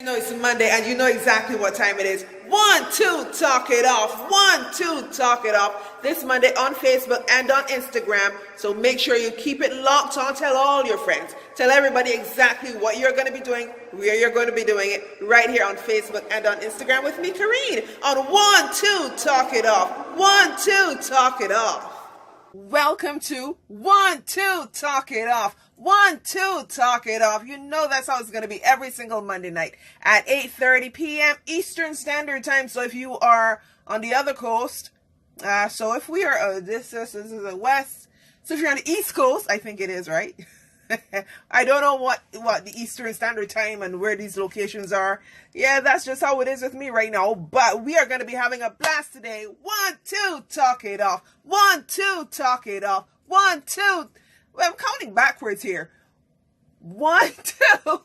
You know it's Monday and you know exactly what time it is. 1, 2, talk it off. 1, 2, talk it off. This Monday on Facebook and on Instagram. So make sure you keep it locked on. Tell all your friends. Tell everybody exactly what you're going to be doing, where you're going to be doing it, right here on Facebook and on Instagram with me, Kareen, on 1, 2, talk it off. 1, 2, talk it off. Welcome to 1, 2, talk it off. 1, 2, talk it off. You know that's how it's going to be every single Monday night at 8:30 p.m. Eastern Standard Time. So if you are on the other coast, so if we are, this is the west. So if you're on the East Coast, I think it is, right? I don't know what the Eastern Standard Time and where these locations are. Yeah, that's just how it is with me right now. But we are going to be having a blast today. 1, 2, talk it off. 1, 2, talk it off. 1, 2. Well, I'm counting backwards here. 1, 2.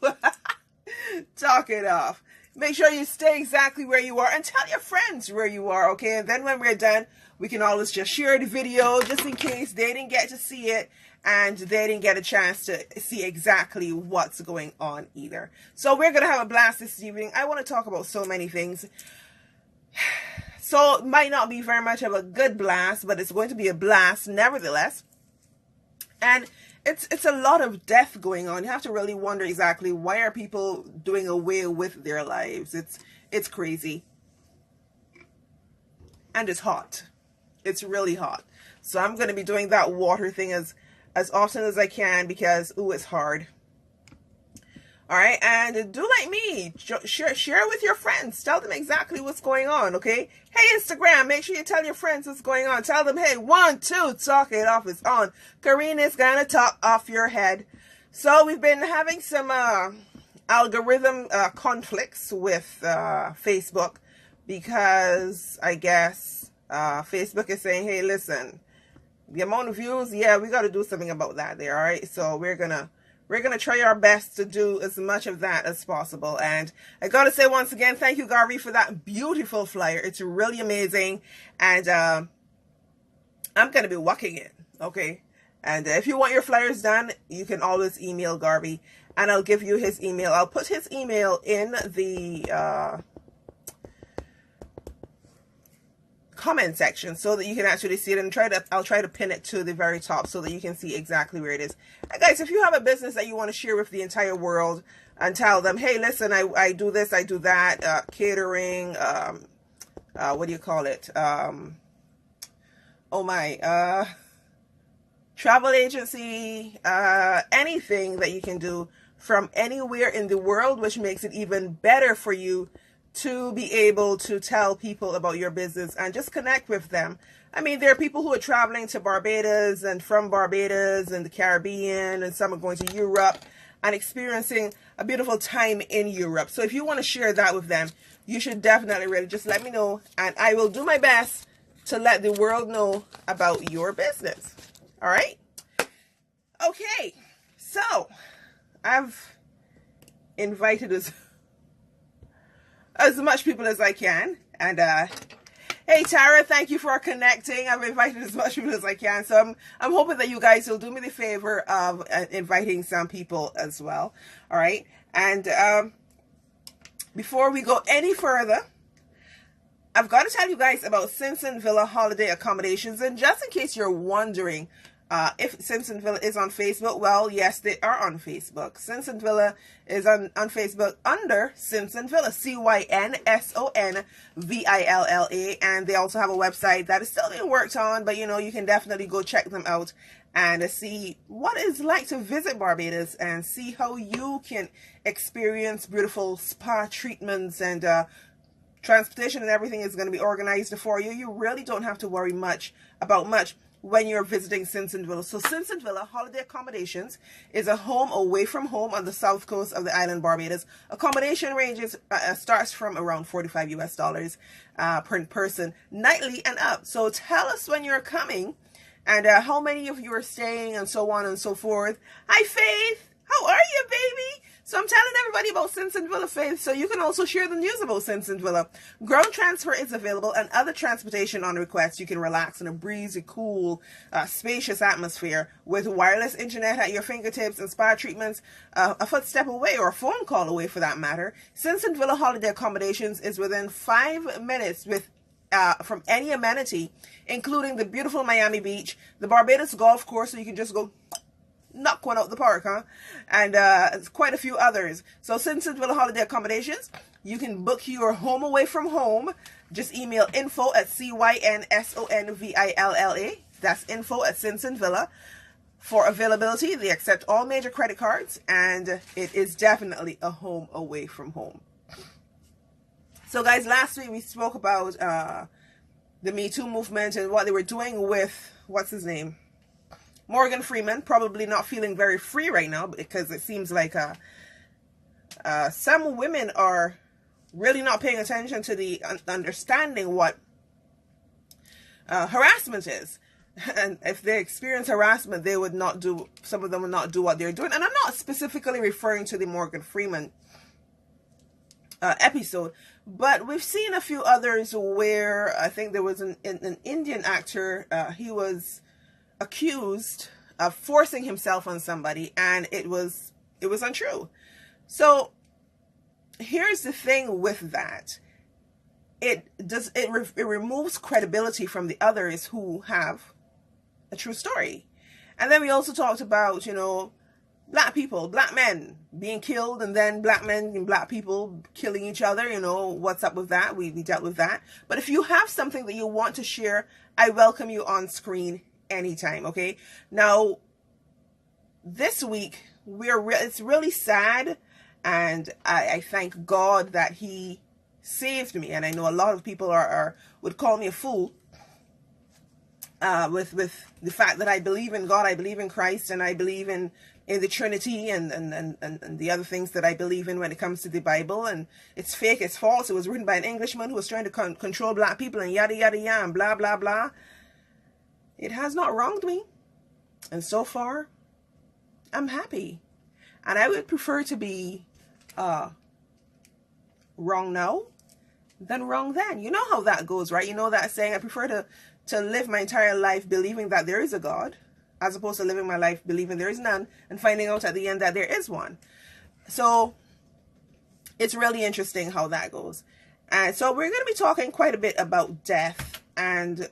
Talk it off. Make sure you stay exactly where you are and tell your friends where you are, okay? And then when we're done, we can always just share the video just in case they didn't get to see it and they didn't get a chance to see exactly what's going on either. So we're going to have a blast this evening. I want to talk about so many things. So it might not be very much of a good blast, but it's going to be a blast nevertheless. And it's a lot of death going on. You have to really wonder exactly why are people doing away with their lives. It's crazy. And it's hot. It's really hot. So I'm going to be doing that water thing as often as I can because, ooh, it's hard. All right, and do like me. Share with your friends. Tell them exactly what's going on, okay? Hey, Instagram, make sure you tell your friends what's going on. Tell them, hey, 1, 2, talk it off is on. Kareen is going to talk off your head. So we've been having some algorithm conflicts with Facebook because I guess Facebook is saying, hey, listen, the amount of views, yeah, we got to do something about that there, all right? So we're gonna try our best to do as much of that as possible. And I got to say once again, thank you, Garvey, for that beautiful flyer. It's really amazing. And I'm going to be walking it, okay? And if you want your flyers done, you can always email Garvey. And I'll give you his email. I'll put his email in the comment section so that you can actually see it, and I'll try to pin it to the very top so that you can see exactly where it is. And guys, if you have a business that you want to share with the entire world and tell them, hey, listen, I do this, I do that, catering, what do you call it? Travel agency, anything that you can do from anywhere in the world, which makes it even better for you to be able to tell people about your business and just connect with them. I mean, there are people who are traveling to Barbados and from Barbados and the Caribbean, and some are going to Europe and experiencing a beautiful time in Europe. So if you want to share that with them, you should definitely really just let me know, and I will do my best to let the world know about your business. All right? Okay, so I've invited as much people as I can. And hey, Tara, thank you for connecting. I've invited as much people as I can. So I'm hoping that you guys will do me the favor of inviting some people as well. All right. And before we go any further, I've got to tell you guys about Simpson Villa Holiday Accommodations. And just in case you're wondering if Simpson Villa is on Facebook, well, yes, they are on Facebook. Simpson Villa is on Facebook under Simpson Villa, CYNSONVILLA, and they also have a website that is still being worked on, but you know, you can definitely go check them out and see what it's like to visit Barbados and see how you can experience beautiful spa treatments, and transportation and everything is going to be organized for you. You really don't have to worry about much when you're visiting Simpson Villa. So Simpson Villa Holiday Accommodations is a home away from home on the south coast of the island Barbados. Accommodation ranges starts from around $45 per person nightly and up. So tell us when you're coming and how many of you are staying and so on and so forth. Hi, Faith. How are you, baby? So I'm telling everybody about Simpson Villa, Faith, so you can also share the news about Simpson Villa. Ground transfer is available and other transportation on request. You can relax in a breezy, cool, spacious atmosphere with wireless internet at your fingertips and spa treatments a footstep away, or a phone call away for that matter. Simpson Villa holiday accommodations is within 5 minutes from any amenity, including the beautiful Miami Beach, the Barbados Golf Course, so you can just go knock one out the park, and quite a few others. So Simpson Villa holiday accommodations, you can book your home away from home. Just email info@CYNSONVILLA. That's info@Simpson Villa. For availability, they accept all major credit cards, and it is definitely a home away from home. So guys, last week we spoke about the Me Too movement and what they were doing with, what's his name? Morgan Freeman, probably not feeling very free right now, because it seems like some women are really not paying attention to the understanding what harassment is. And if they experience harassment, they would not do, some of them would not do what they're doing. And I'm not specifically referring to the Morgan Freeman episode, but we've seen a few others where I think there was an Indian actor, he was accused of forcing himself on somebody, and it was untrue. So here's the thing with that. It removes credibility from the others who have a true story. And then we also talked about, you know, black people, black men being killed, and then black men and black people killing each other. You know, what's up with that? We dealt with that. But if you have something that you want to share, I welcome you on screen anytime. Okay, now this week it's really sad, and I thank God that he saved me. And I know a lot of people would call me a fool with the fact that I believe in God, I believe in Christ, and I believe in the Trinity and the other things that I believe in when it comes to the Bible. And it's fake, it's false, it was written by an Englishman who was trying to control black people, and yada yada yada, and blah blah blah. It has not wronged me, and so far I'm happy. And I would prefer to be wrong now than wrong then. You know how that goes, right? You know that saying, I prefer to live my entire life believing that there is a God, as opposed to living my life believing there is none and finding out at the end that there is one. So it's really interesting how that goes. And so we're going to be talking quite a bit about death and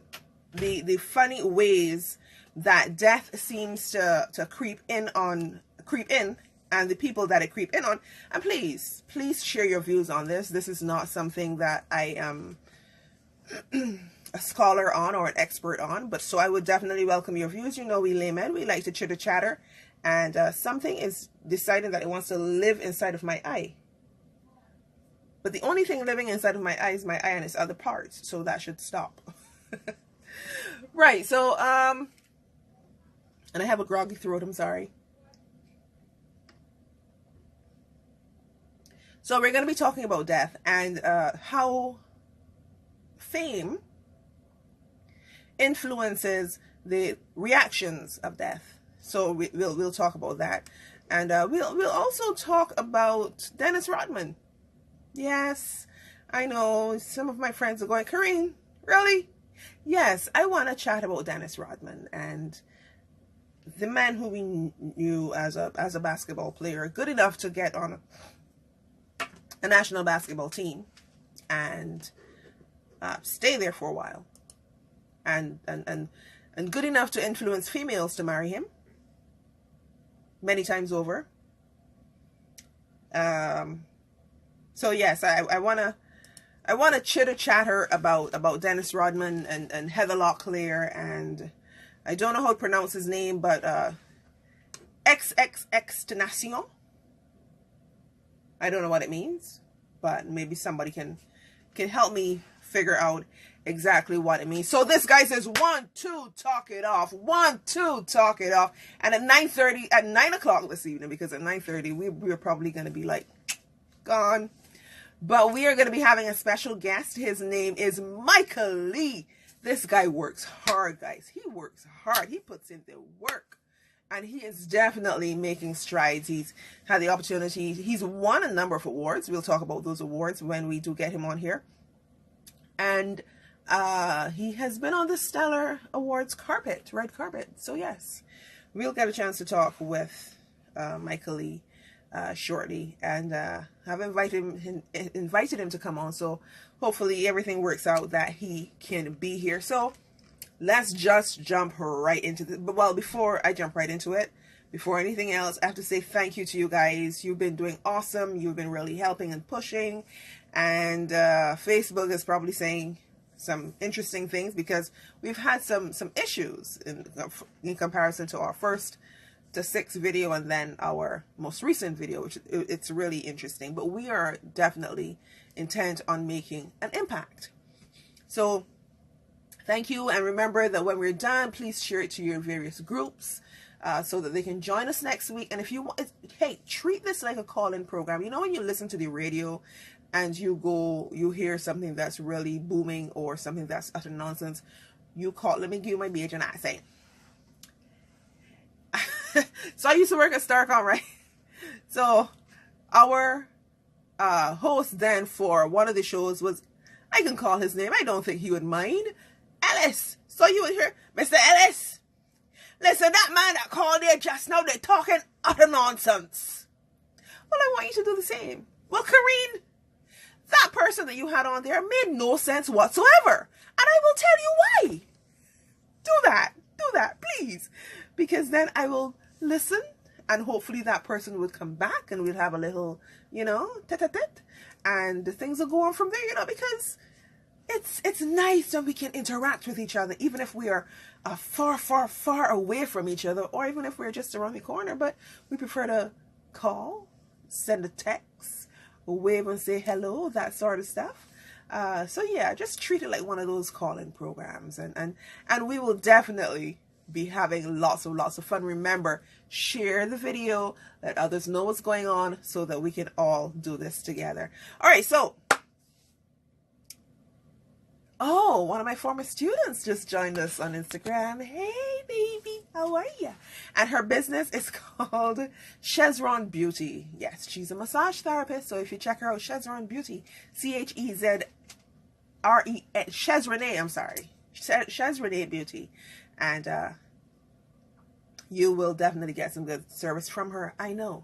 the funny ways that death seems to creep in, and the people that it creep in on. And please share your views on this. This is not something that I am a scholar on or an expert on, but so I would definitely welcome your views. You know, we laymen, we like to chitter chatter, and something is deciding that it wants to live inside of my eye. But the only thing living inside of my eye is my eye and its other parts, so that should stop. Right, so and I have a groggy throat, I'm sorry. So we're going to be talking about death and how fame influences the reactions of death. So we'll talk about that, and we'll also talk about Dennis Rodman. Yes, I know some of my friends are going, Karine, really? Yes, I want to chat about Dennis Rodman, and the man who we knew as a basketball player, good enough to get on a national basketball team and stay there for a while, and good enough to influence females to marry him many times over. So yes, I wanna chitter chatter about Dennis Rodman and Heather Locklear, and I don't know how to pronounce his name, but XXXTenaction. I don't know what it means, but maybe somebody can help me figure out exactly what it means. So this guy says 1, 2, talk it off. 1, 2, talk it off. And at 9:30, at 9 o'clock this evening, because at 9:30 we're probably going to be like gone. But we are going to be having a special guest. His name is Michael Lee. This guy works hard, guys. He works hard. He puts in the work. And he is definitely making strides. He's had the opportunity. He's won a number of awards. We'll talk about those awards when we do get him on here. And he has been on the Stellar Awards carpet, red carpet. So yes, we'll get a chance to talk with Michael Lee shortly, and I've invited him to come on. So hopefully everything works out that he can be here. So let's just jump right into this. But well, before I jump right into it, before anything else, I have to say thank you to you guys. You've been doing awesome. You've been really helping and pushing. And Facebook is probably saying some interesting things because we've had some issues in comparison to our first to sixth video and then our most recent video, which it's really interesting. But we are definitely intent on making an impact. So thank you, and remember that when we're done, please share it to your various groups so that they can join us next week. And if you want, hey, treat this like a call-in program. You know, when you listen to the radio and you hear something that's really booming or something that's utter nonsense, you call. Let me give you my Bajan accent. So I used to work at Starcom, right? So our host then for one of the shows was, I can call his name, I don't think he would mind, Ellis. So you would hear, Mr. Ellis, listen, that man that called there just now, they're talking utter nonsense. Well, I want you to do the same. Well, Kareen, that person that you had on there made no sense whatsoever. And I will tell you why. Do that, please. Because then I will listen, and hopefully that person would come back and we'll have a little, tete-a-tete, and things will go on from there, because it's nice when we can interact with each other, even if we are far, far, far away from each other, or even if we're just around the corner. But we prefer to call, send a text, wave and say hello, that sort of stuff. So yeah, just treat it like one of those call-in programs, and we will definitely be having lots of fun. Remember, share the video, let others know what's going on so that we can all do this together. All right, so one of my former students just joined us on Instagram. Hey baby, how are you? And her business is called Chezron Beauty. Yes, she's a massage therapist, so if you check her out, Chezron Beauty, Chezrene, Chezrene Beauty, and you will definitely get some good service from her, I know.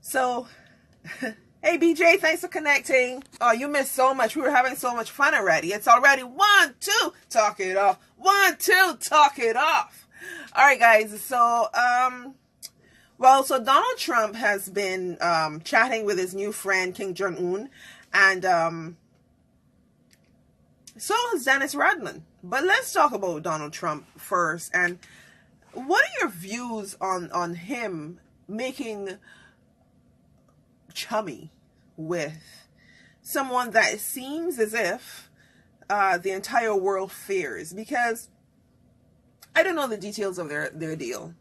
So hey BJ, thanks for connecting. Oh, you missed so much. We were having so much fun already. It's already 1, 2, talk it off. 1, 2, talk it off. All right, guys. So so Donald Trump has been chatting with his new friend Kim Jong-un, and so has Dennis Rodman. But let's talk about Donald Trump first. And what are your views on him making chummy with someone that it seems as if the entire world fears? Because I don't know the details of their deal,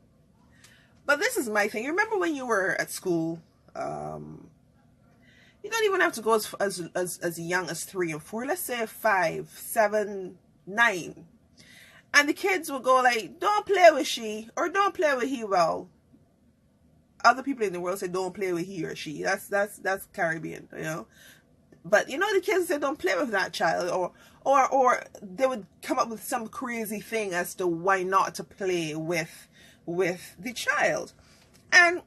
but this is my thing. You remember when you were at school, you don't even have to go as young as 3 or 4, let's say 5, 7, 9, and the kids will go like, don't play with she, or don't play with he. Well, other people in the world say don't play with he or she. That's Caribbean, but the kids say don't play with that child, or they would come up with some crazy thing as to why not to play with the child. And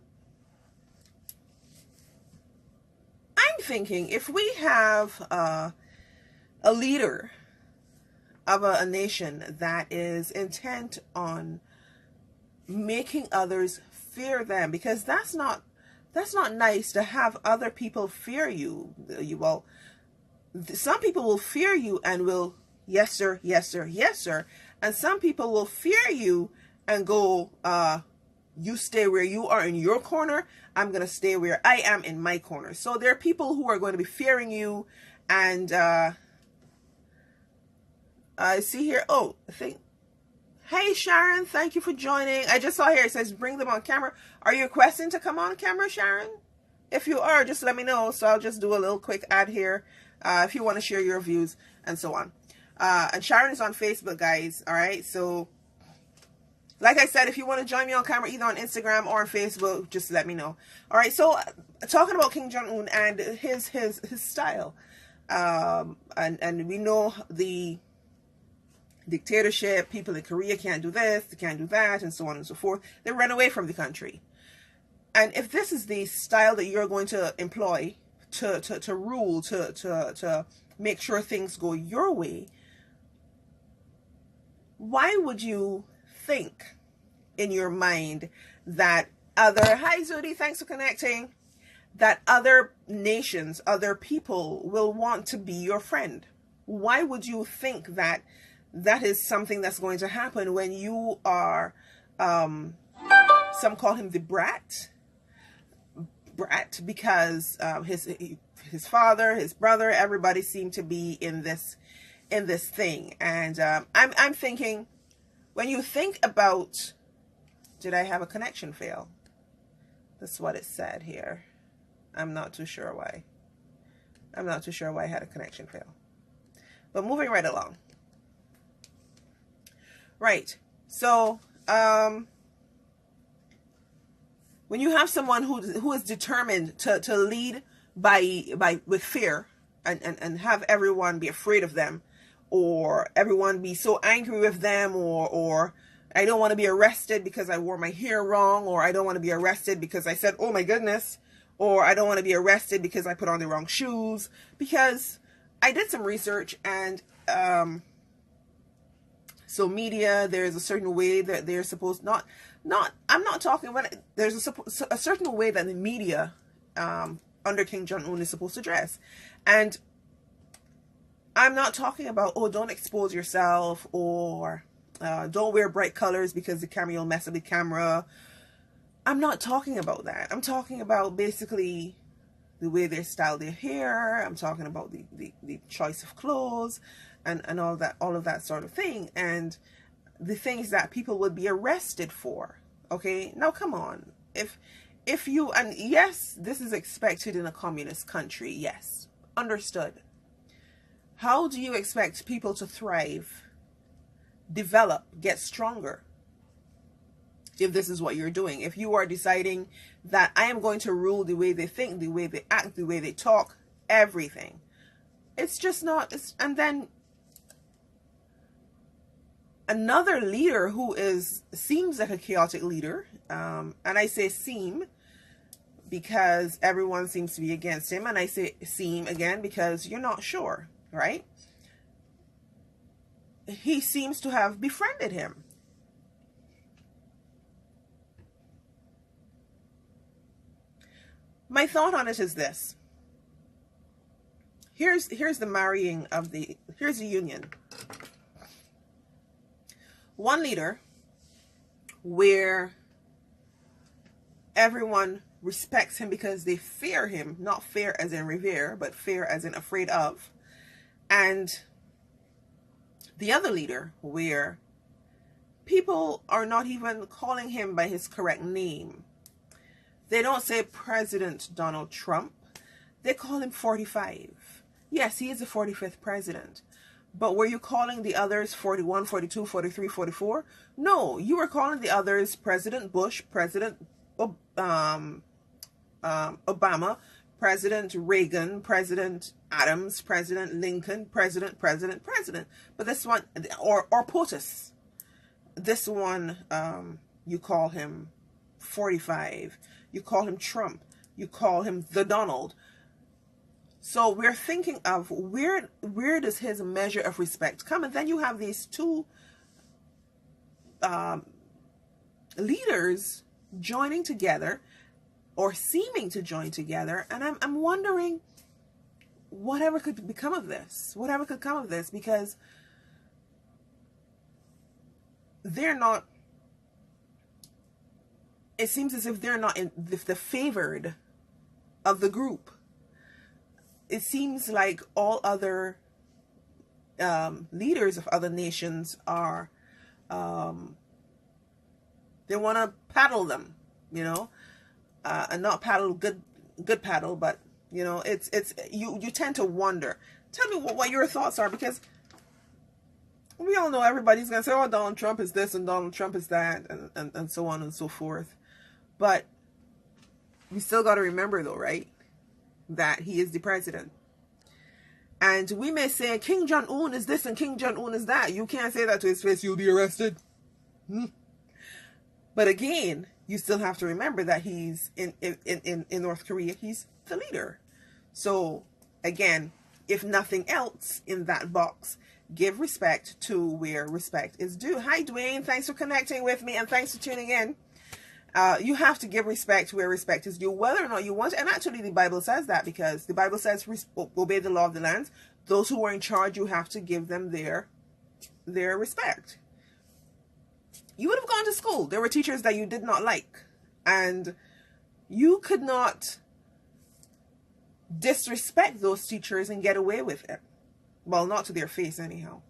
I'm thinking, if we have a leader of a nation that is intent on making others fear them, because that's not nice to have other people fear you. Some people will fear you and will, yes sir, yes sir, yes sir, and some people will fear you and go, you stay where you are in your corner, I'm going to stay where I am in my corner. So there are people who are going to be fearing you. And I see here, hey Sharon, thank you for joining. I just saw here, it says bring them on camera. Are you requesting to come on camera, Sharon? If you are, just let me know. So I'll just do a little quick ad here if you want to share your views and so on. And Sharon is on Facebook, guys. All right, so Like I said, if you want to join me on camera, either on Instagram or on Facebook, just let me know. All right. So talking about Kim Jong-un and his style, and we know the dictatorship. People in Korea can't do this, they can't do that, and so on and so forth. They run away from the country. And if this is the style that you're going to employ to rule, to make sure things go your way, why would you think in your mind that hi Zudi, thanks for connecting, that other nations, other people will want to be your friend? Why would you think that that is something that's going to happen when you are, some call him the brat, because his father, his brother, everybody seemed to be in this thing. And I'm thinking, when you think about, did I have a connection fail? That's what it said here. I'm not too sure why. I'm not too sure why I had a connection fail. But moving right along. Right. So, when you have someone who is determined to lead with fear and have everyone be afraid of them, or everyone be so angry with them, or I don't want to be arrested because I wore my hair wrong, or I don't want to be arrested because I said, oh my goodness, or I don't want to be arrested because I put on the wrong shoes. Because I did some research, and so media, there's a certain way that they're supposed, I'm not talking about, there's a certain way that the media under Kim Jong-un is supposed to dress. And I'm not talking about, oh, don't expose yourself, or don't wear bright colors because the camera will mess up the camera. I'm not talking about that. I'm talking about basically the way they style their hair. I'm talking about the choice of clothes and all of that sort of thing. And the things that people would be arrested for. Okay, now come on. If you, and yes, this is expected in a communist country. Yes, understood. How do you expect people to thrive, develop, get stronger, if this is what you're doing? If you are deciding that I am going to rule the way they think, the way they act, the way they talk, everything. It's just not, and then another leader who seems like a chaotic leader, and I say seem because everyone seems to be against him, and I say seem again because you're not sure, right? He seems to have befriended him. My thought on it is this. Here's the marrying of here's the union. One leader where everyone respects him because they fear him, not fear as in revere, but fear as in afraid of. And the other leader where people are not even calling him by his correct name. They don't say President Donald Trump. They call him 45. Yes, he is the 45th president. But were you calling the others 41, 42, 43, 44? No, you were calling the others President Bush, President Obama, President Reagan, President Adams, President Lincoln, President. But this one, or POTUS. This one, you call him 45. You call him Trump. You call him the Donald. So we're thinking of where does his measure of respect come? And then you have these two leaders joining together, or seeming to join together. And I'm wondering whatever could become of this. Whatever could come of this, because they're not, it seems as if they're not the favored of the group. It seems like all other leaders of other nations are, they want to paddle them, you know, and not paddle good paddle, but you know, you tend to wonder. Tell me what your thoughts are, because We all know everybody's going to say, oh, Donald Trump is this and Donald Trump is that, and so on and so forth. But we still got to remember, though, right, that he is the president. And we may say, King Jong-un is this and King Jong-un is that. You can't say that to his face. You'll be arrested. But again, you still have to remember that he's in North Korea. He's the leader. So, again, if nothing else in that box, give respect to where respect is due. Hi, Dwayne. Thanks for connecting with me and thanks for tuning in. You have to give respect where respect is due, whether or not you want to. And actually, the Bible says that, because the Bible says, obey the law of the land. Those who are in charge, you have to give them their respect. You would have gone to school. There were teachers that you did not like, and you could not disrespect those teachers and get away with it. Well, not to their face anyhow.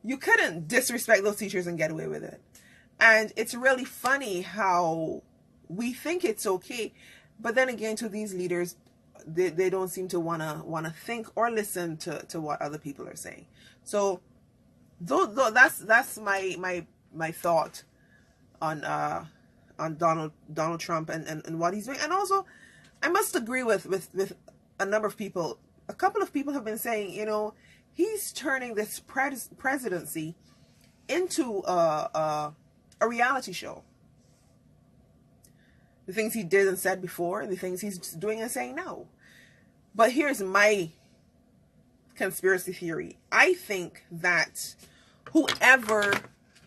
You couldn't disrespect those teachers and get away with it. And it's really funny how we think it's okay, but then again, to these leaders, they don't seem to wanna think or listen to what other people are saying. So though that's my thought on Donald Trump and what he's doing. And also, I must agree with a number of people. A couple of people have been saying, you know, he's turning this presidency into a reality show. The things he did and said before, and the things he's doing and saying now. But here's my conspiracy theory. I think that whoever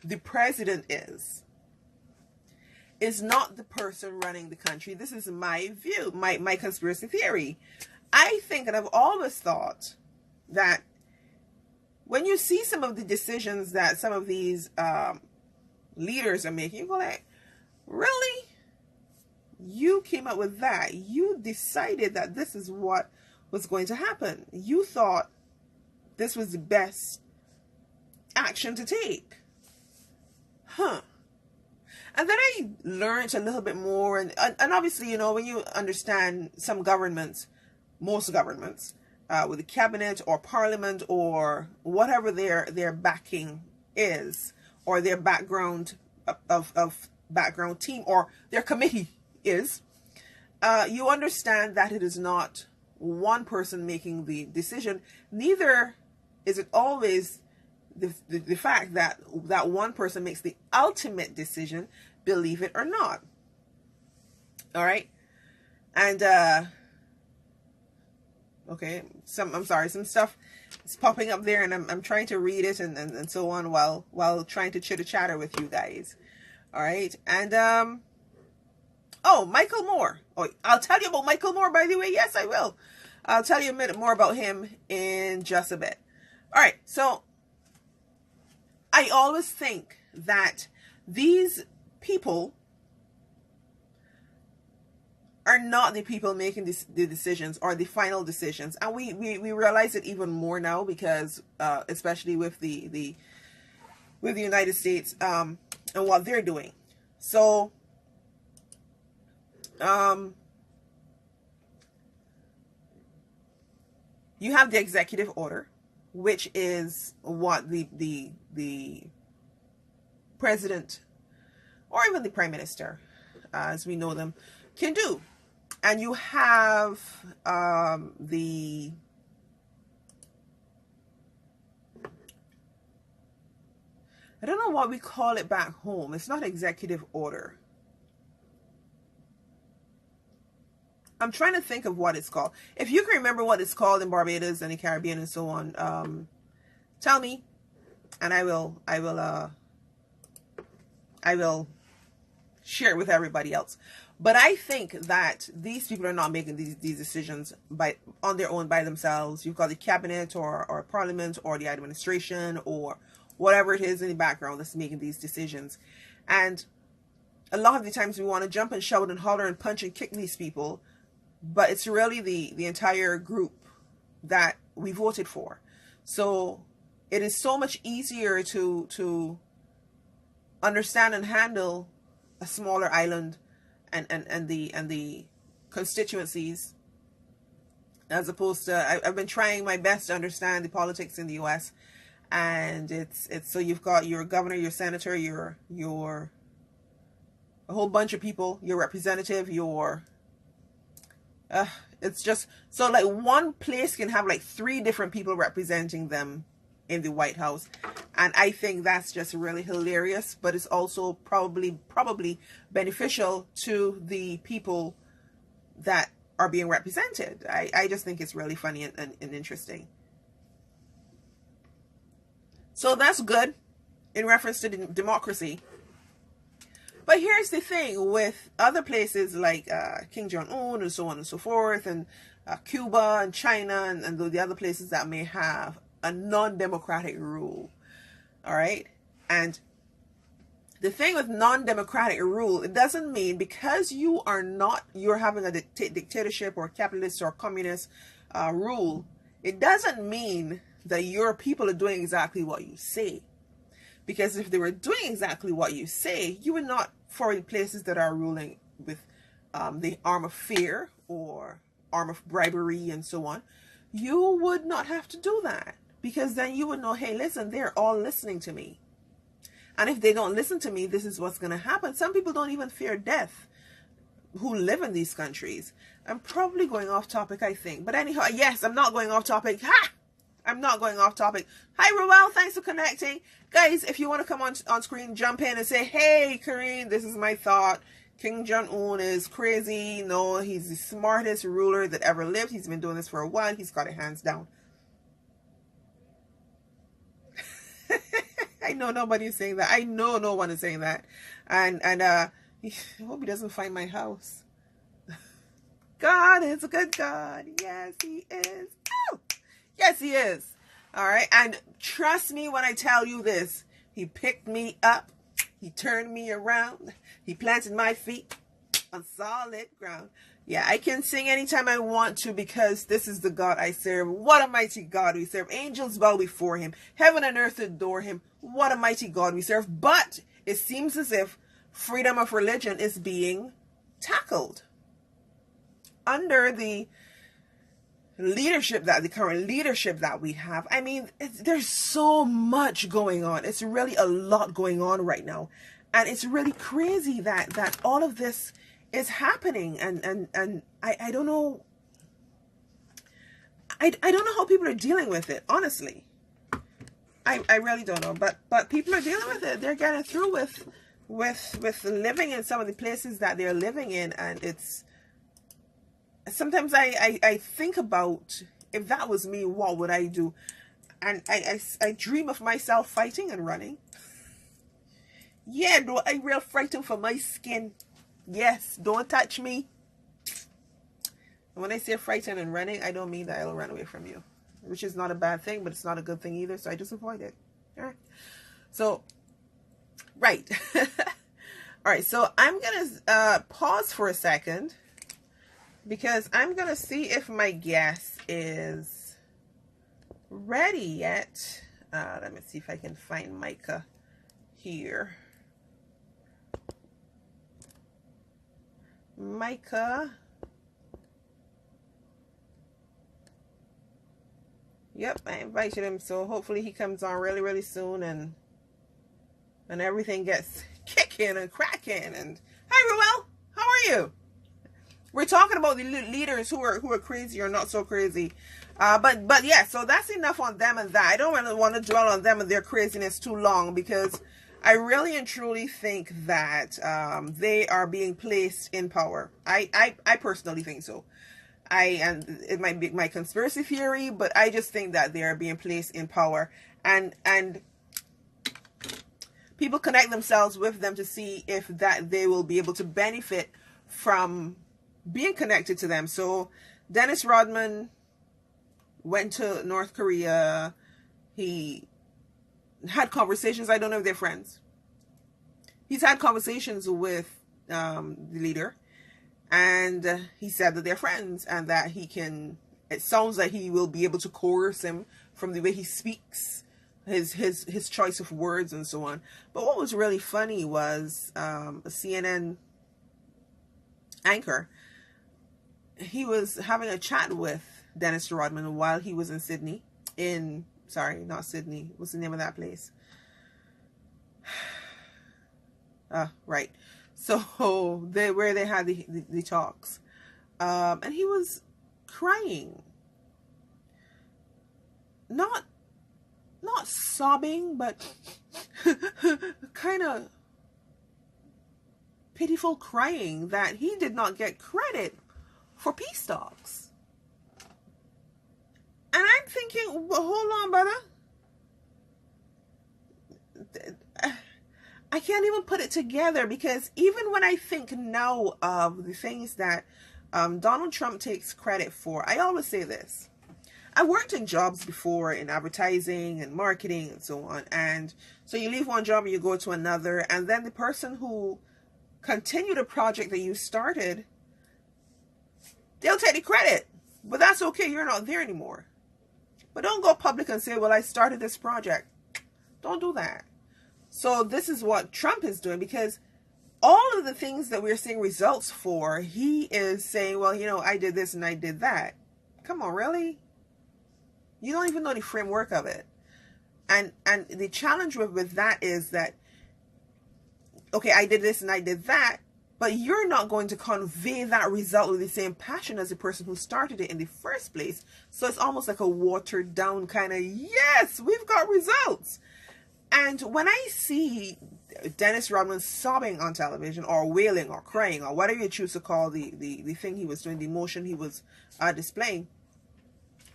the president is not the person running the country. This is my view, my conspiracy theory. I think, and I've always thought, that when you see some of the decisions that some of these leaders are making, you go like, really? You came up with that. You decided that this is what was going to happen. You thought this was the best action to take. Huh. And then I learned a little bit more, and obviously, you know, when you understand some governments, most governments, with the cabinet or parliament or whatever their backing is, or their background of background team or their committee is, you understand that it is not one person making the decision. Neither is it always the fact that one person makes the ultimate decision, believe it or not. All right. And okay, I'm sorry, some stuff is popping up there, and I'm trying to read it and so on while trying to chitter chatter with you guys. All right. And oh, Michael Moore. Oh, I'll tell you about Michael Moore, by the way. Yes, I will. I'll tell you a minute more about him in just a bit. All right. So I always think that these people are not the people making the decisions or the final decisions. And we realize it even more now, because especially with the United States and what they're doing. So you have the executive order, which is what the president or even the prime minister, as we know them, can do. And you have the I don't know what we call it back home. It's not executive order. I'm trying to think of what it's called. If you can remember what it's called in Barbados and the Caribbean and so on, tell me, and I will share it with everybody else. But I think that these people are not making these decisions on their own by themselves. You've got the cabinet or parliament or the administration or whatever it is in the background that's making these decisions. And a lot of the times we want to jump and shout and holler and punch and kick these people, but it's really the entire group that we voted for. So it is so much easier to understand and handle a smaller island and the constituencies as opposed to I've been trying my best to understand the politics in the U.S. and it's so you've got your governor, your senator, your a whole bunch of people, your representative, your it's just so like one place can have like 3 different people representing them in the White House, and I think that's just really hilarious, but it's also probably beneficial to the people that are being represented. I just think it's really funny and interesting. So that's good in reference to democracy. But here's the thing with other places like Kim Jong-un and so on and so forth, and Cuba and China and the other places that may have a non-democratic rule. All right. And the thing with non-democratic rule, it doesn't mean because you're having a dictatorship or capitalist or communist rule, it doesn't mean that your people are doing exactly what you say. Because if they were doing exactly what you say, you would not, for the places that are ruling with the arm of fear or arm of bribery and so on, you would not have to do that. Because then you would know, hey, listen, they're all listening to me. And if they don't listen to me, this is what's going to happen. Some people don't even fear death who live in these countries. I'm probably going off topic, I think. But anyhow, yes, I'm not going off topic. Ha! I'm not going off topic. Hi, Roel. Thanks for connecting. Guys, if you want to come on screen, jump in and say, hey, Karine, this is my thought. Kim Jong-un is crazy. No, he's the smartest ruler that ever lived. He's been doing this for a while. He's got it hands down. I know nobody's saying that. I know no one is saying that. And I hope he doesn't find my house. God is a good God. Yes, he is. Oh, yes, he is. All right. And trust me when I tell you this. He picked me up. He turned me around. He planted my feet on solid ground. Yeah, I can sing anytime I want to because this is the God I serve. What a mighty God we serve. Angels bow before him. Heaven and earth adore him. What a mighty God we serve. But it seems as if freedom of religion is being tackled under the current leadership that we have. I mean, there's so much going on. It's really a lot going on right now. And it's really crazy that all of this is happening, and I don't know. I don't know how people are dealing with it, honestly. I really don't know, but people are dealing with it. They're getting through with living in some of the places that they're living in, and it's sometimes I think about if that was me, what would I do? And I dream of myself fighting and running. Yeah, though I real frightened for my skin. Yes, don't touch me. And when I say frightened and running, I don't mean that I'll run away from you, which is not a bad thing, but it's not a good thing either. So I just avoid it. All right. So, right. All right. So I'm going to pause for a second because I'm going to see if my guest is ready yet. Let me see if I can find Micah here. Micah. Yep, I invited him, so hopefully he comes on really, really soon and everything gets kicking and cracking. And hi, Ruel, how are you? We're talking about the leaders who are crazy or not so crazy. But yeah, so that's enough on them and that. I don't really want to dwell on them and their craziness too long because I really and truly think that they are being placed in power. I personally think so. And it might be my conspiracy theory, but I just think that they are being placed in power, and people connect themselves with them to see if that they will be able to benefit from being connected to them. So Dennis Rodman went to North Korea. He had conversations. I don't know if they're friends. He's had conversations with the leader, and he said that they're friends and that it sounds like he will be able to coerce him from the way he speaks, his choice of words and so on. But what was really funny was a CNN anchor. He was having a chat with Dennis Rodman while he was in Sydney. Sorry, not Sydney. What's the name of that place? Right. So where they had the talks, and he was crying, not sobbing, but kind of pitiful crying that he did not get credit for peace talks. And I'm thinking, well, hold on, brother. I can't even put it together, because even when I think now of the things that Donald Trump takes credit for, I always say this. I worked in jobs before in advertising and marketing and so on. And so you leave one job and you go to another. And then the person who continued a project that you started, they'll take the credit. But that's okay. You're not there anymore. But don't go public and say, well, I started this project. Don't do that. So this is what Trump is doing, because all of the things that we're seeing results for, he is saying, well, you know, I did this and I did that. Come on, really? You don't even know the framework of it. And the challenge with that is that, okay, I did this and I did that, but you're not going to convey that result with the same passion as the person who started it in the first place. So it's almost like a watered down kind of, yes, we've got results. And when I see Dennis Rodman sobbing on television, or wailing or crying, or whatever you choose to call the thing he was doing, the emotion he was displaying,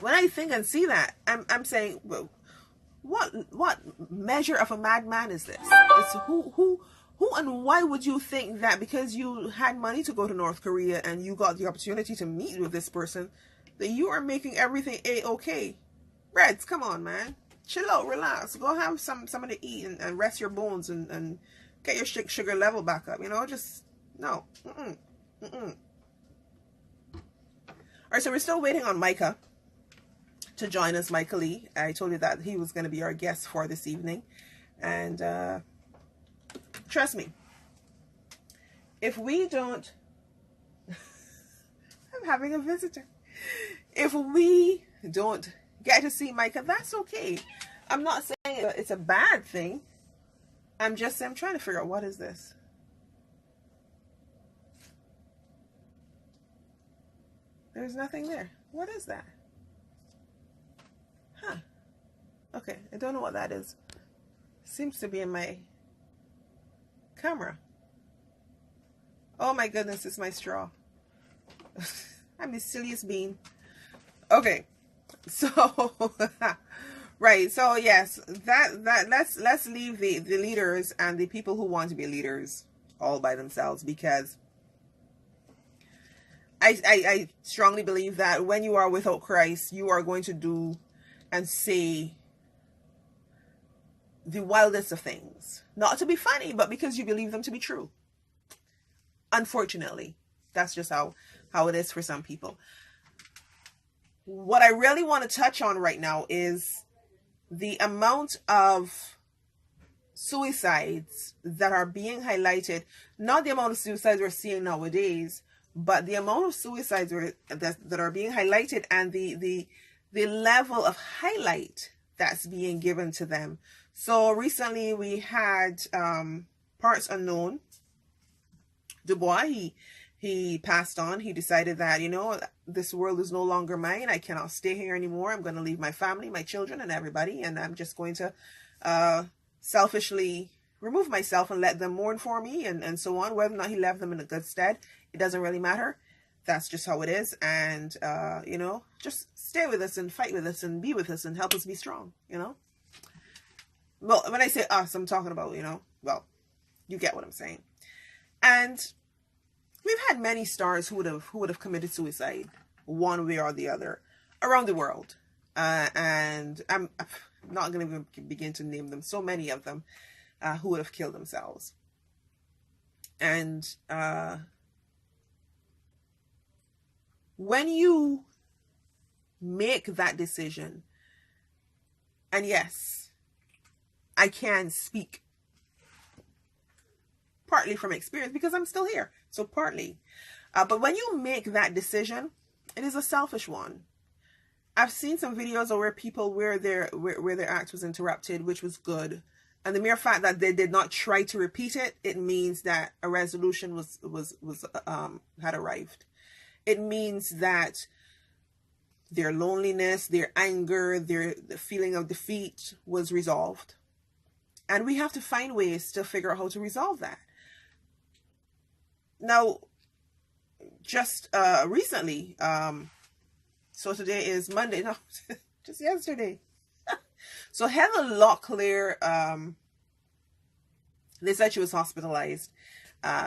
when I think and see that, I'm saying, well, what measure of a madman is this? It's who and why would you think that because you had money to go to North Korea and you got the opportunity to meet with this person, that you are making everything A-okay? Reds, come on, man. Chill out, relax. Go have something to eat and rest your bones and get your sugar level back up. You know, just, no. All right, so we're still waiting on Micah to join us, Michael Lee. I told you that he was going to be our guest for this evening. And trust me, if we don't... I'm having a visitor. If we don't get to see Micah, that's okay. I'm not saying it's a bad thing. I'm just saying, I'm trying to figure out, what is this? There's nothing there. What is that? Huh. Okay, I don't know what that is. Seems to be in my camera. Oh my goodness, it's my straw. I'm the silliest bean. Okay. So right, so yes, that let's leave the leaders and the people who want to be leaders all by themselves, because I strongly believe that when you are without Christ, you are going to do and say the wildest of things, not to be funny, but because you believe them to be true. Unfortunately, that's just how it is for some people. What I really want to touch on right now is the amount of suicides that are being highlighted. Not the amount of suicides we're seeing nowadays, but the amount of suicides that are being highlighted, and the level of highlight that's being given to them. So recently we had Parts Unknown, Dubois. He passed on. He decided that, you know, this world is no longer mine. I cannot stay here anymore. I'm going to leave my family, my children, and everybody. And I'm just going to selfishly remove myself and let them mourn for me and so on. Whether or not he left them in a good stead, it doesn't really matter. That's just how it is. And, you know, just stay with us and fight with us and be with us and help us be strong, you know. Well, when I say us, I'm talking about, you know, well, you get what I'm saying. And we've had many stars who would have committed suicide one way or the other around the world. And I'm not going to even begin to name them. So many of them who would have killed themselves. And when you make that decision, and yes, I can speak partly from experience because I'm still here. So partly. But when you make that decision, it is a selfish one. I've seen some videos where people where their act was interrupted, which was good. And the mere fact that they did not try to repeat it, it means that a resolution had arrived. It means that their loneliness, their anger, the feeling of defeat was resolved. And we have to find ways to figure out how to resolve that. Now, just recently, so today is Monday, no, just yesterday. So Heather Locklear, they said she was hospitalized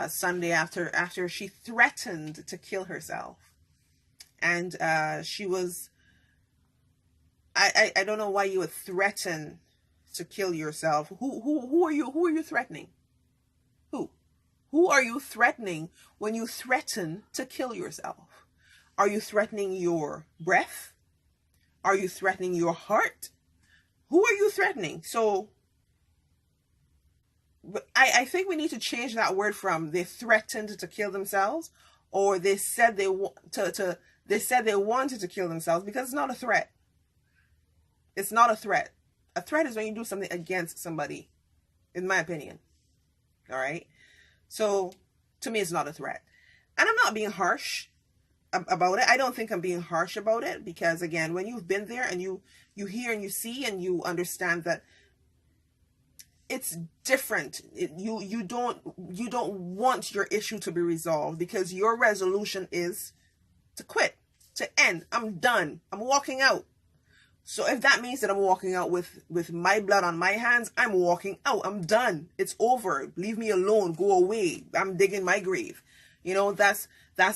Sunday after she threatened to kill herself. And she was, I don't know why you would threaten to kill yourself. Who are you threatening? Who are you threatening when you threaten to kill yourself? Are you threatening your breath? Are you threatening your heart? Who are you threatening? So I think we need to change that word from they threatened to kill themselves, or they said they wanted to kill themselves, because it's not a threat. It's not a threat. A threat is when you do something against somebody, in my opinion. All right. So to me, it's not a threat. And I'm not being harsh about it. I don't think I'm being harsh about it, because again, when you've been there and you hear and you see and you understand that it's different. You don't want your issue to be resolved, because your resolution is to quit, to end. I'm done. I'm walking out. So if that means that I'm walking out with my blood on my hands, I'm walking out. I'm done. It's over. Leave me alone. Go away. I'm digging my grave. You know, that's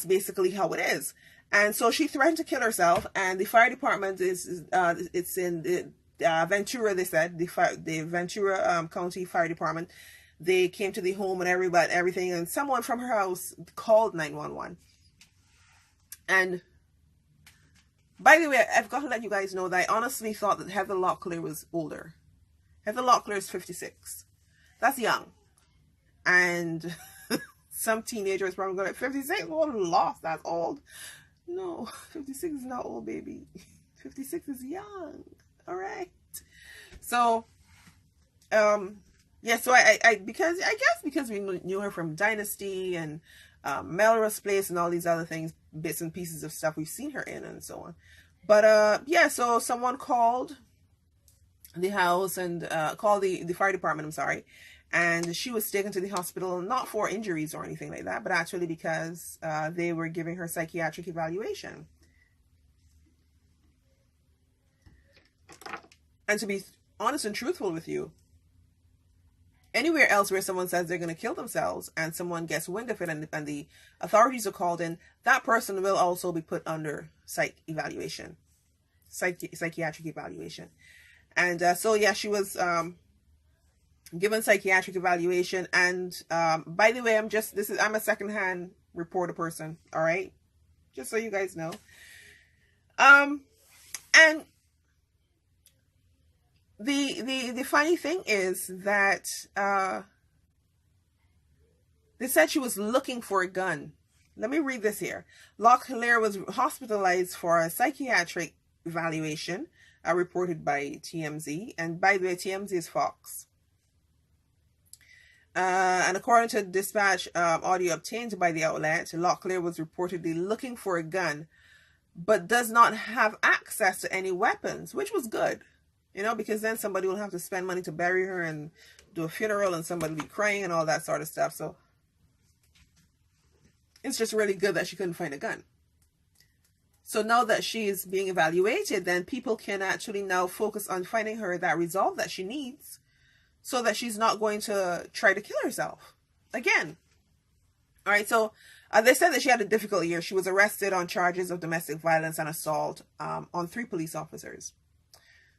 basically how it is. And so she threatened to kill herself, and the fire department it's in Ventura. They said the Ventura County Fire Department. They came to the home and everything, and someone from her house called 911. And by the way, I've got to let you guys know that I honestly thought that Heather Locklear was older. Heather Locklear is 56. That's young. And some teenagers probably going, 56? Oh, lost. That's old. No, 56 is not old, baby. 56 is young. All right. So, yeah, so I guess we knew her from Dynasty and Melrose Place and all these other things, bits and pieces of stuff we've seen her in and so on. But yeah, so someone called the house and called the fire department, I'm sorry, and she was taken to the hospital, not for injuries or anything like that, but actually because they were giving her psychiatric evaluation. And to be honest and truthful with you, anywhere else where someone says they're going to kill themselves and someone gets wind of it and the authorities are called in, that person will also be put under psychiatric evaluation. And so yeah, she was given psychiatric evaluation. And by the way, I'm a secondhand reporter person, all right, just so you guys know. And the funny thing is that they said she was looking for a gun. Let me read this here. Locklear was hospitalized for a psychiatric evaluation, reported by TMZ. And by the way, TMZ is Fox. And according to dispatch audio obtained by the outlet, Locklear was reportedly looking for a gun, but does not have access to any weapons, which was good. You know, because then somebody will have to spend money to bury her and do a funeral, and somebody will be crying and all that sort of stuff. So it's just really good that she couldn't find a gun. So now that she's being evaluated, then people can actually now focus on finding her that resolve that she needs, so that she's not going to try to kill herself again. All right. So they said that she had a difficult year. She was arrested on charges of domestic violence and assault on 3 police officers.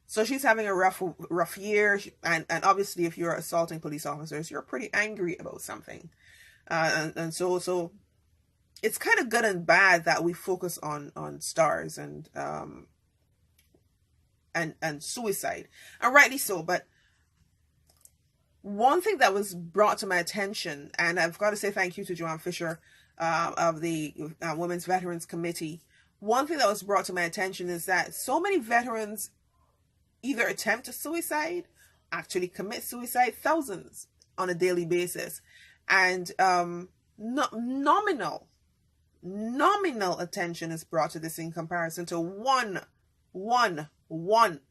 So she's having a rough year, and obviously if you're assaulting police officers, you're pretty angry about something. And so it's kind of good and bad that we focus on stars and suicide, and rightly so. But one thing that was brought to my attention, and I've got to say thank you to Joanne Fisher of the Women's Veterans Committee, one thing that was brought to my attention is that so many veterans either attempt suicide, actually commit suicide, thousands on a daily basis. And nominal attention is brought to this in comparison to one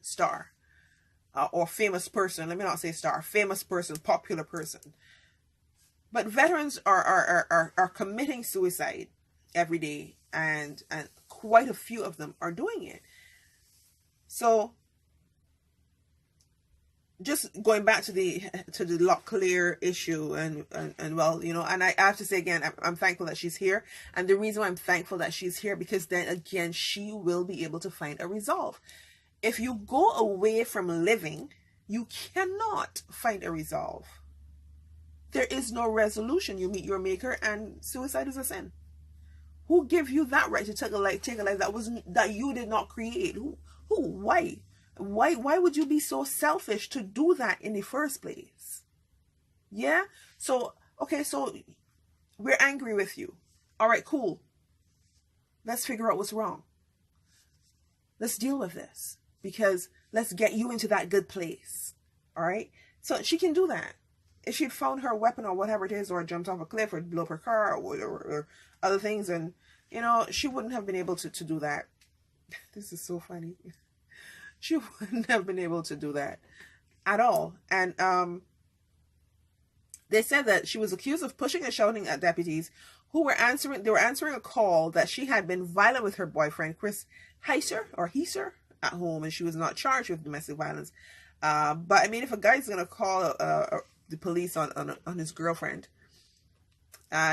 star or famous person. Let me not say star, famous person, popular person. But veterans are committing suicide every day, and quite a few of them are doing it. So just going back to the Locklear issue, and well, you know, and I have to say again, I'm thankful that she's here. And the reason why I'm thankful that she's here, because then again, she will be able to find a resolve. If you go away from living, you cannot find a resolve. There is no resolution. You meet your maker, and suicide is a sin. Who gave you that right to take a life that you did not create? Who? Why? Why would you be so selfish to do that in the first place? Yeah? So, okay, so we're angry with you. All right, cool. Let's figure out what's wrong. Let's deal with this, because let's get you into that good place. All right? So she can do that. If she'd found her weapon or whatever it is, or jumped off a cliff, or blew up her car, or other things, and, you know, she wouldn't have been able to do that. This is so funny. She wouldn't have been able to do that at all. And they said that she was accused of pushing and shouting at deputies who were answering. They were answering a call that she had been violent with her boyfriend, Chris Heiser, at home, and she was not charged with domestic violence. But I mean, if a guy's gonna call the police on his girlfriend,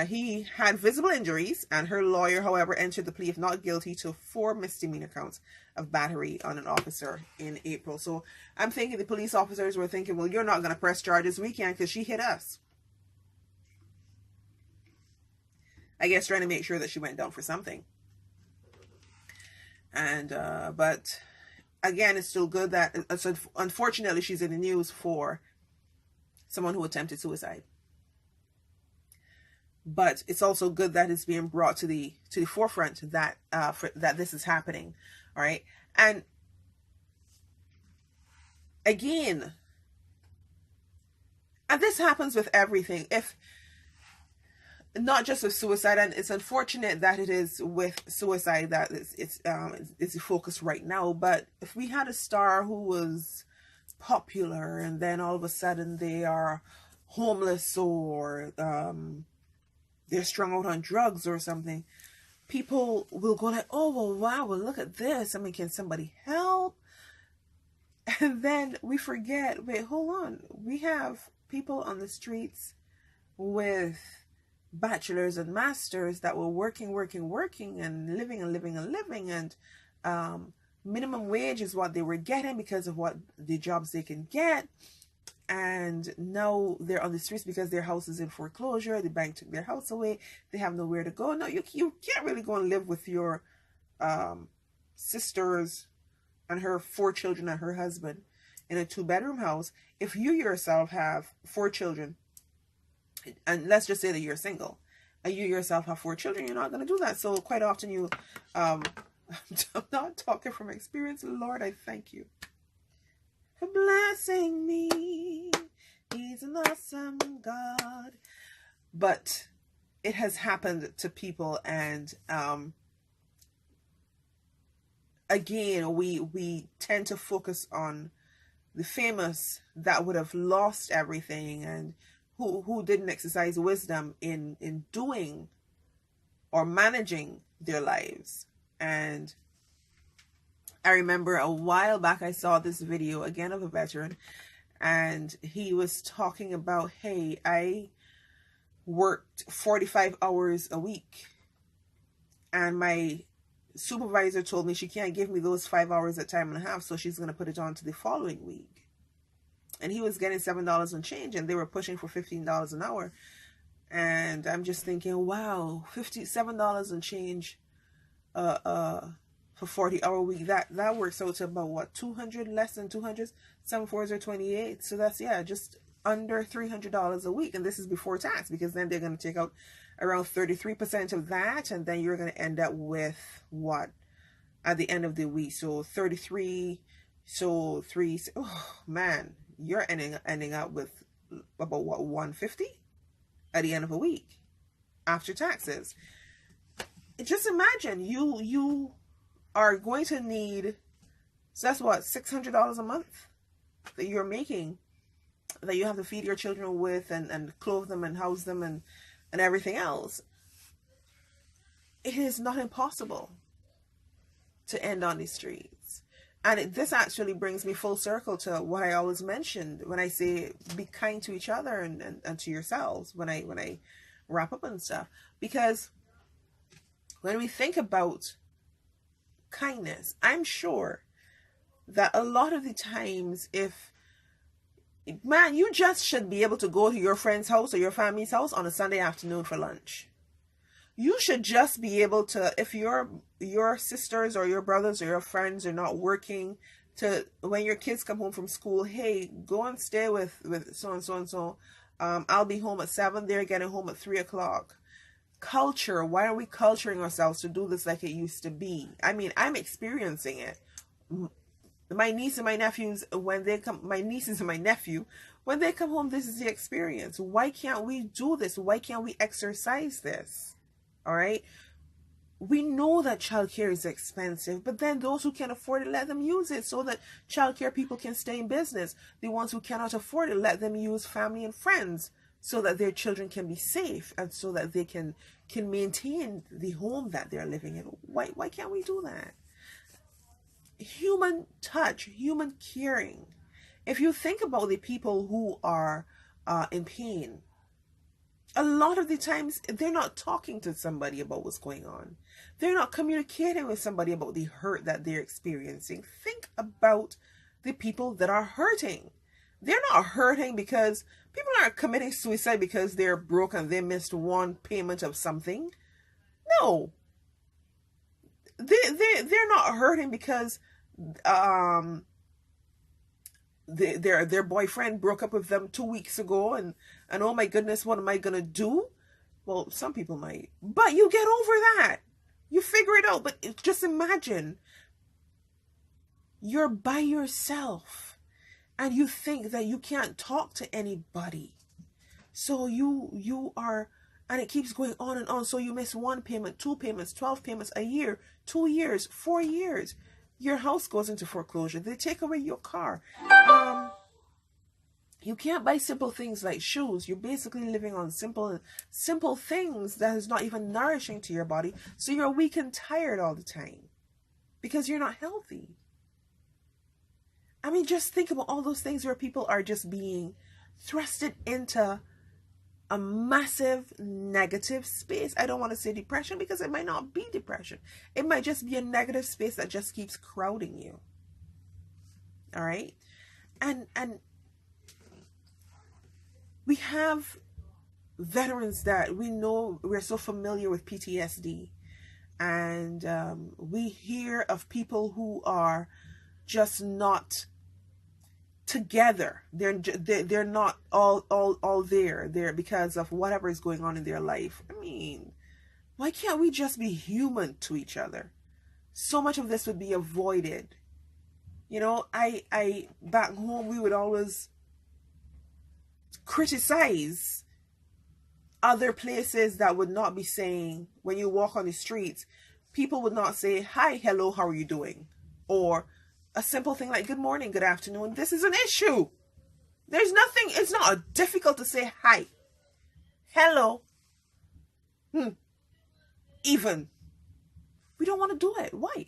he had visible injuries, and her lawyer, however, entered the plea of not guilty to 4 misdemeanor counts of battery on an officer in April. So I'm thinking the police officers were thinking, well, you're not going to press charges. We can, because she hit us. I guess trying to make sure that she went down for something. And but again, it's still good that unfortunately she's in the news for someone who attempted suicide. But it's also good that it's being brought to the forefront that that this is happening. All right. And again, and this happens with everything. If not just with suicide, and it's unfortunate that it is with suicide that it's the focus right now. But if we had a star who was popular, and then all of a sudden they are homeless, or they're strung out on drugs or something, people will go like, oh, well, wow, well, look at this. I mean, can somebody help? And then we forget, wait, hold on. We have people on the streets with bachelors and masters that were working and living, and minimum wage is what they were getting because of what the jobs they can get. And now they're on the streets because their house is in foreclosure. The bank took their house away. They have nowhere to go. No, you can't really go and live with your sisters and her 4 children and her husband in a 2-bedroom house. If you yourself have 4 children, and let's just say that you're single, and you yourself have 4 children, you're not going to do that. So quite often you, I'm not talking from experience. Lord, I thank you for blessing me. He's an awesome God. But it has happened to people, and again, we tend to focus on the famous that would have lost everything, and who didn't exercise wisdom in doing or managing their lives. And I remember a while back I saw this video again of a veteran, and he was talking about, hey, I worked 45 hours a week, and my supervisor told me she can't give me those 5 hours at time and a half, so she's going to put it on to the following week. And he was getting $7 and change, and they were pushing for $15 an hour. And I'm just thinking, wow, $57 and change for 40-hour week. That works out to about what, 200, less than 200. Some 4s are 28. So that's, yeah, just under $300 a week. And this is before tax, because then they're going to take out around 33% of that, and then you're going to end up with what, at the end of the week. So 33, so three, oh man, you're ending up with about what, 150 at the end of a week after taxes. Just imagine you are going to need, so that's what, $600 a month that you're making, that you have to feed your children with and clothe them and house them and everything else. It is not impossible to end on these streets. And this actually brings me full circle to what I always mentioned when I say be kind to each other and to yourselves when I wrap up and stuff. Because when we think about kindness, I'm sure that a lot of the times, you just should be able to go to your friend's house or your family's house on a Sunday afternoon for lunch. You should just be able to, if your sisters or your brothers or your friends are not working, to, when your kids come home from school, hey, go and stay with so and so and so. I'll be home at 7. They're getting home at 3 o'clock. Culture. Why are we culturing ourselves to do this like it used to be? I mean, I'm experiencing it. My niece and my nephews, when they come, my nieces and my nephew, when they come home, this is the experience. Why can't we do this? Why can't we exercise this? All right. We know that childcare is expensive, but then those who can afford it, let them use it so that childcare people can stay in business. The ones who cannot afford it, let them use family and friends so that their children can be safe and so that they can maintain the home that they're living in. Why can't we do that? Human touch, human caring. If you think about the people who are in pain, a lot of the times they're not talking to somebody about what's going on. They're not communicating with somebody about the hurt that they're experiencing. Think about the people that are hurting. They're not hurting because people aren't committing suicide because they're broke and they missed one payment of something. No. They're not hurting because their boyfriend broke up with them 2 weeks ago and oh my goodness, what am I gonna do? Well, some people might, but you get over that. You figure it out. But just imagine you're by yourself and you think that you can't talk to anybody. So you are, and it keeps going on and on. So you miss 1 payment, 2 payments, 12 payments a year, 2 years, 4 years. Your house goes into foreclosure. They take away your car. You can't buy simple things like shoes. You're basically living on simple things that is not even nourishing to your body. So you're weak and tired all the time because you're not healthy. I mean, just think about all those things where people are just being thrusted into a massive negative space. I don't want to say depression because it might not be depression. It might just be a negative space that just keeps crowding you. All right. And we have veterans that we know, we're so familiar with PTSD. And we hear of people who are just not together. They're not all there because of whatever is going on in their life. I mean, why can't we just be human to each other? So much of this would be avoided. You know, I back home, we would always criticize other places that would not be saying, when you walk on the streets, people would not say, hi, hello, how are you doing? Or a simple thing like good morning, good afternoon. This is an issue. There's nothing, it's not difficult to say hi, hello, even. We don't want to do it. Why?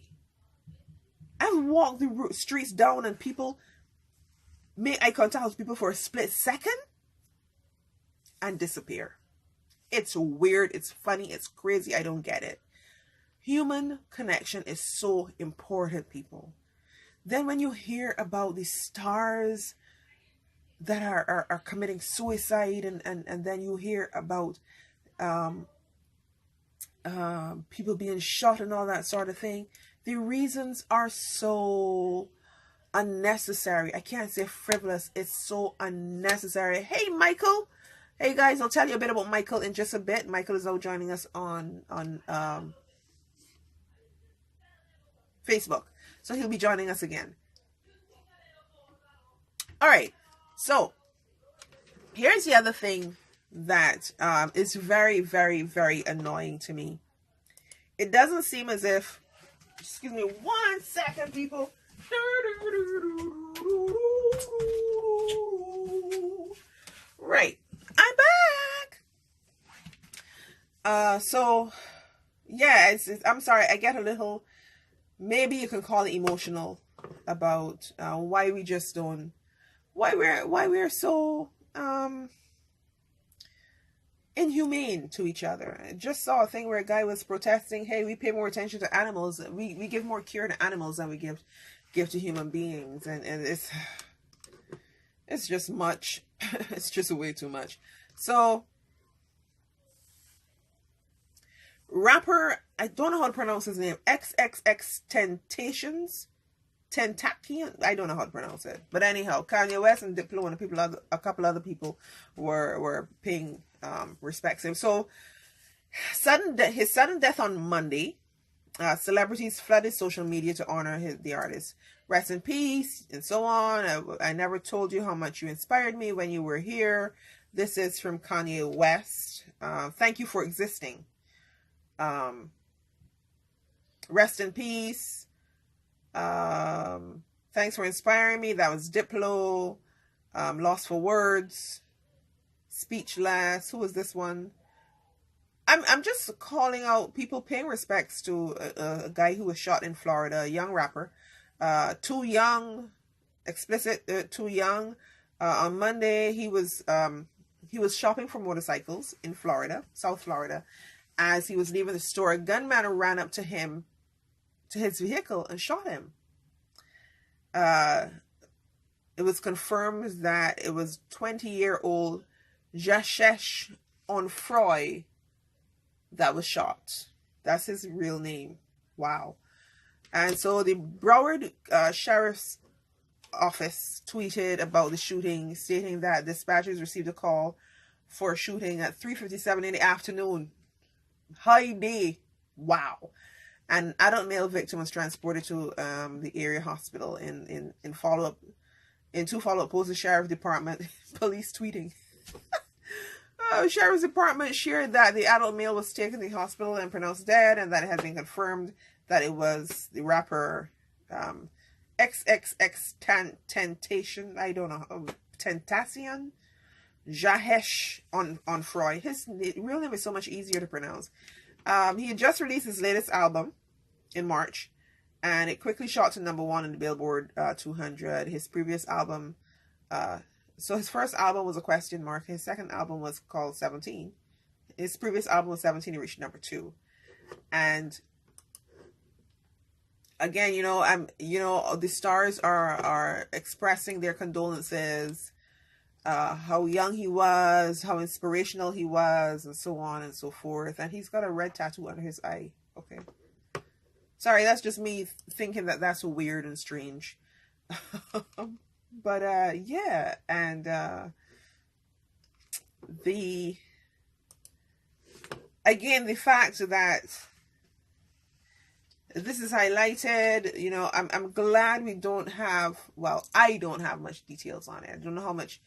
I've walked the streets down and people make eye contact with people for a split second and disappear. It's weird, it's funny, it's crazy, I don't get it. Human connection is so important, people. Then when you hear about the stars that are committing suicide and then you hear about people being shot and all that sort of thing, the reasons are so unnecessary. I can't say frivolous, it's so unnecessary. Hey, Michael. Hey guys, I'll tell you a bit about Michael in just a bit. Michael is now joining us on Facebook. So he'll be joining us again. All right. So here's the other thing that is very, very, very annoying to me. It doesn't seem as if, excuse me 1 second, people. Right. I'm back. So yeah, I'm sorry. I get a little, maybe you can call it emotional about why we just don't, why we're so inhumane to each other. I just saw a thing where a guy was protesting, hey, we pay more attention to animals, we give more care to animals than we give to human beings, and it's just much. It's just way too much. So rapper, I don't know how to pronounce his name, XXXTentations, Tentacion, I don't know how to pronounce it, but anyhow, Kanye West and Diplo and a couple other people were paying respects to him. So his sudden death on Monday, celebrities flooded social media to honor the artist. Rest in peace, and so on. I never told you how much you inspired me when you were here. This is from Kanye West. Thank you for existing. Rest in peace. Thanks for inspiring me. That was Diplo. Lost for words. Speechless. Who was this one? I'm just calling out people paying respects to a guy who was shot in Florida, a young rapper. Too young, explicit, too young. On Monday, he was shopping for motorcycles in Florida, South Florida. As he was leaving the store, a gunman ran up to him, to his vehicle, and shot him. It was confirmed that it was 20-year-old Jashesh Onfroy that was shot. That's his real name. Wow. And so the Broward Sheriff's Office tweeted about the shooting, stating that dispatchers received a call for a shooting at 3:57 in the afternoon. High day. Wow. An adult male victim was transported to the area hospital in follow-up. In two follow-up posts, the Sheriff Department police tweeting. Sheriff's Department shared that the adult male was taken to the hospital and pronounced dead, and that it had been confirmed that it was the rapper XXXTentacion, I don't know, Tentacion, Jahesh Onfroy. His real name is so much easier to pronounce. He had just released his latest album in March, and it quickly shot to #1 in the Billboard 200. His previous album, so his first album was a question mark. His second album was called 17. His previous album was 17. It reached #2, and again, the stars are expressing their condolences, how young he was, how inspirational he was, and so on and so forth. And he's got a red tattoo under his eye. Okay. Sorry, that's just me thinking that that's weird and strange. But yeah, and the fact that this is highlighted, I'm glad we don't have, well, I don't have much details on it. I don't know how much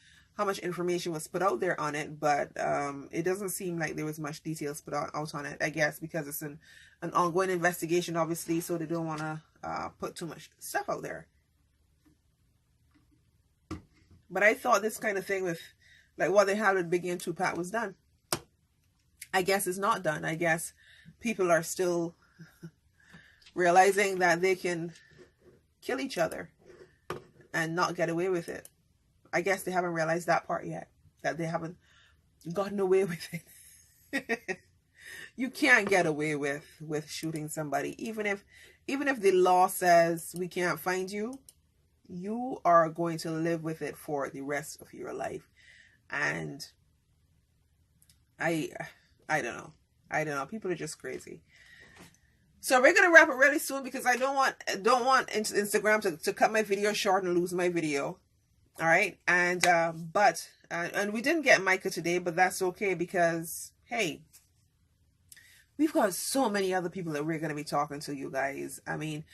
information was put out there on it, but it doesn't seem like there was much details put out on it, I guess, because it's an ongoing investigation, obviously, so they don't want to put too much stuff out there. But I thought this kind of thing with, like, what they had with Biggie and Tupac was done. I guess it's not done. I guess people are still realizing that they can kill each other and not get away with it. I guess they haven't realized that part yet, that they haven't gotten away with it. You can't get away with shooting somebody. Even if the law says we can't find you, you are going to live with it for the rest of your life. And I don't know. People are just crazy. So we're gonna wrap it really soon because I don't want Instagram to cut my video short and lose my video. All right, and we didn't get Micah today, but that's okay because hey, we've got so many other people that we're gonna be talking to, you guys. I mean,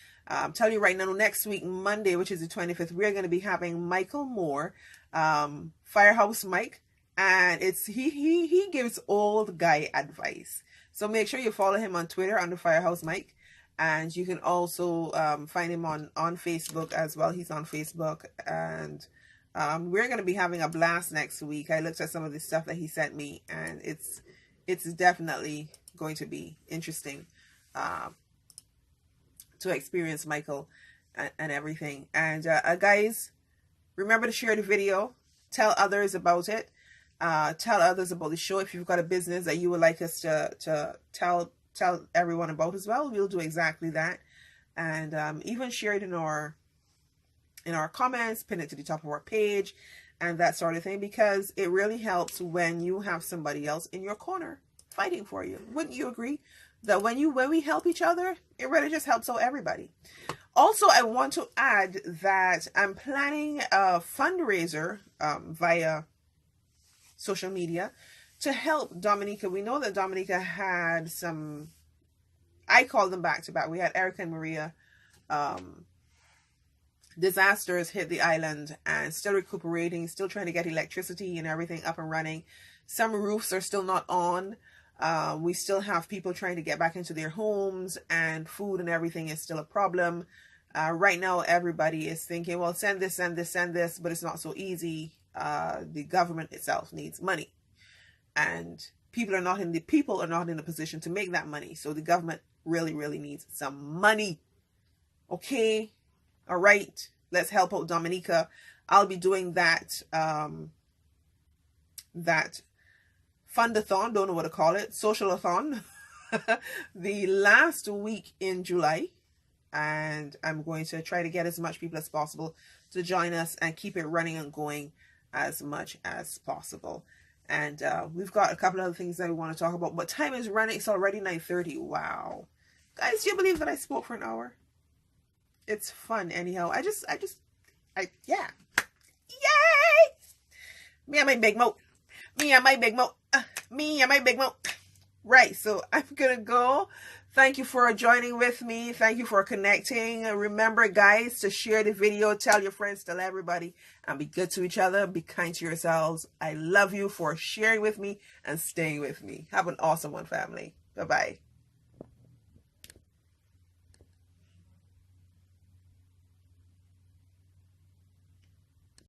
Tell you right now, next week, Monday, which is the 25th, we're going to be having Michael Moore, Firehouse Mike, and he gives old guy advice. So make sure you follow him on Twitter under Firehouse Mike, and you can also find him on Facebook as well. He's on Facebook, and we're going to be having a blast next week. I looked at some of the stuff that he sent me, and it's definitely going to be interesting to experience Michael and everything. And guys, remember to share the video, tell others about it, tell others about the show. If you've got a business that you would like us to tell everyone about as well, we'll do exactly that. And even share it in our comments, pin it to the top of our page, and that sort of thing, because it really helps when you have somebody else in your corner fighting for you. Wouldn't you agree that when we help each other, it really just helps out everybody? Also, I want to add that I'm planning a fundraiser via social media to help Dominica. We know that Dominica had some, I call them back to back. We had Erica and Maria. Disasters hit the island, and still recuperating, still trying to get electricity and everything up and running. Some roofs are still not on. We still have people trying to get back into their homes, and food and everything is still a problem. Right now, everybody is thinking, well, send this, but it's not so easy. The government itself needs money, and people are not in the position to make that money. So the government really needs some money. Okay. All right. Let's help out Dominica. I'll be doing that, that fundathon, don't know what to call it, socialathon, the last week in July, and I'm going to try to get as much people as possible to join us and keep it running and going as much as possible. And we've got a couple other things that we want to talk about, but time is running. It's already 9:30. Wow, guys, do you believe that I spoke for an hour? It's fun anyhow. Yeah, yay! Me and my big mouth. Right, so I'm gonna go. Thank you for joining with me. Thank you for connecting. Remember, guys, to share the video, tell your friends, tell everybody, and be good to each other. Be kind to yourselves. I love you for sharing with me and staying with me. Have an awesome one, family. Bye-bye.